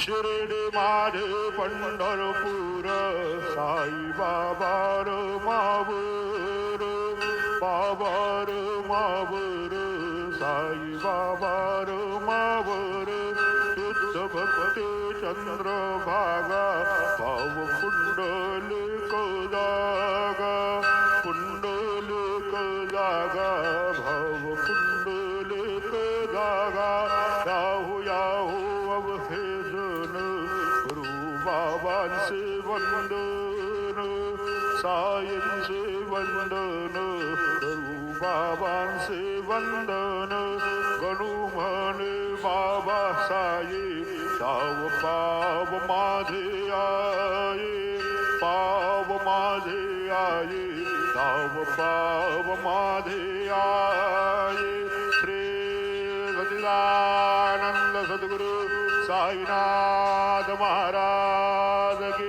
शिर्डी माझे पंढरपूर साई बाबार मावर बाबार मावर साई बाबार मावर शुद्ध भक्ती चंद्रभागा भाव कुंडलिक जागा कुंडलिक जागा भाव कुंडलिक जागा याहू याहू अवहेजन करू बाबांचे वंदन सायंचे वंदन करू बाबांचे वंदन गणू म्हणे बाबा साई साव पाव माझे आये पाव माझे आये साव पाव माझे आये श्री सच्चिदानंद सद्गुरु साईनाथ महाराज की